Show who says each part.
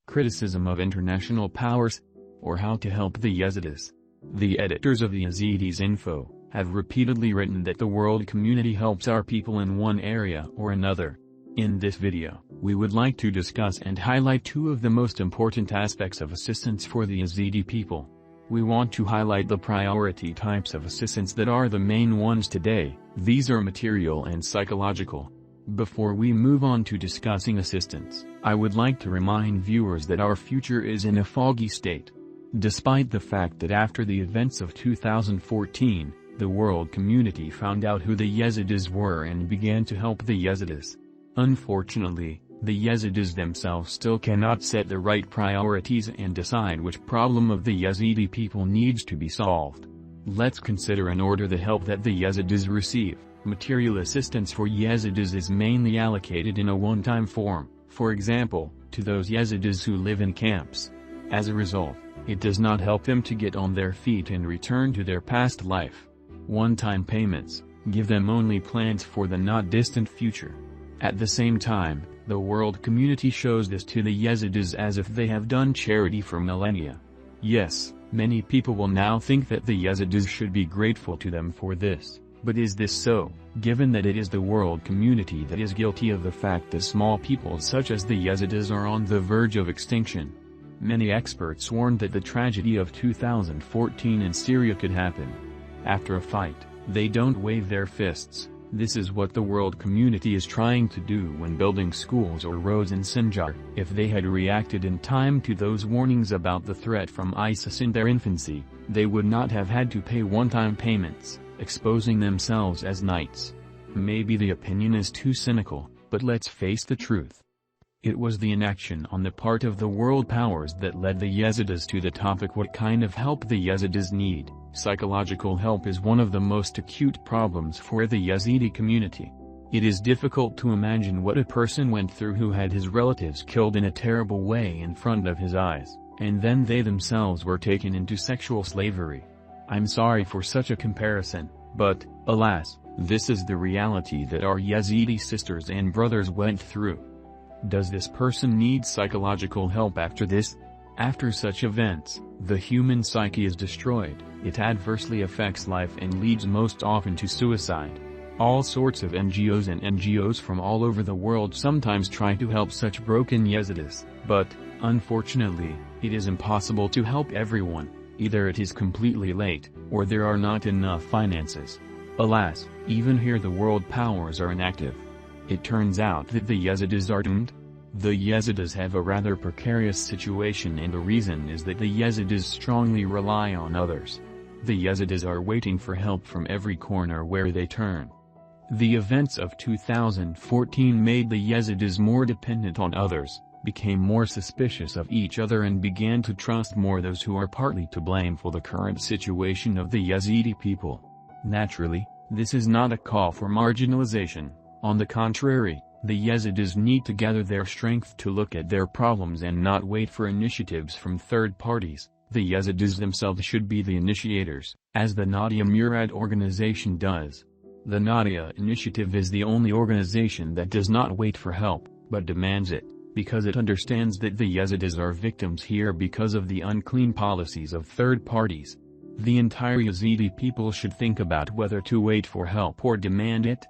Speaker 1: criticism of international powers, or how to help the Yezidis. The editors of the Yezidis Info have repeatedly written that the world community helps our people in one area or another. In this video, we would like to discuss and highlight two of the most important aspects of assistance for the Yazidi people. We want to highlight the priority types of assistance that are the main ones today. These are material and psychological. Before we move on to discussing assistance, I would like to remind viewers that our future is in a foggy state. Despite the fact that after the events of 2014, the world community found out who the Yezidis were and began to help the Yezidis. Unfortunately, the Yezidis themselves still cannot set the right priorities and decide which problem of the Yazidi people needs to be solved. Let's consider in order the help that the Yezidis receive. Material assistance for Yezidis is mainly allocated in a one-time form, for example, to those Yezidis who live in camps. As a result, it does not help them to get on their feet and return to their past life. One-time payments give them only plans for the not distant future. At the same time, the world community shows this to the Yezidis as if they have done charity for millennia. Yes, many people will now think that the Yezidis should be grateful to them for this. But is this so, given that it is the world community that is guilty of the fact that small peoples such as the Yezidis are on the verge of extinction? Many experts warned that the tragedy of 2014 in Syria could happen. After a fight, they don't wave their fists. This is what the world community is trying to do when building schools or roads in Sinjar. If they had reacted in time to those warnings about the threat from ISIS in their infancy, they would not have had to pay one-time payments, exposing themselves as knights. Maybe the opinion is too cynical, but let's face the truth. It was the inaction on the part of the world powers that led the Yezidis to the topic what kind of help the Yezidis need. Psychological help is one of the most acute problems for the Yazidi community. It is difficult to imagine what a person went through who had his relatives killed in a terrible way in front of his eyes, and then they themselves were taken into sexual slavery. I'm sorry for such a comparison, but, alas, this is the reality that our Yazidi sisters and brothers went through. Does this person need psychological help after this? After such events, the human psyche is destroyed, it adversely affects life and leads most often to suicide. All sorts of NGOs from all over the world sometimes try to help such broken Yezidis, but, unfortunately, it is impossible to help everyone. Either it is completely late, or there are not enough finances. Alas, even here the world powers are inactive. It turns out that the Yezidis are doomed. The Yezidis have a rather precarious situation, and the reason is that the Yezidis strongly rely on others. The Yezidis are waiting for help from every corner where they turn. The events of 2014 made the Yezidis more dependent on others, became more suspicious of each other, and began to trust more those who are partly to blame for the current situation of the Yazidi people. Naturally, this is not a call for marginalization. On the contrary, the Yezidis need to gather their strength to look at their problems and not wait for initiatives from third parties. The Yezidis themselves should be the initiators, as the Nadia Murad organization does. The Nadia Initiative is the only organization that does not wait for help, but demands it, because it understands that the Yezidis are victims here because of the unclean policies of third parties. The entire Yazidi people should think about whether to wait for help or demand it.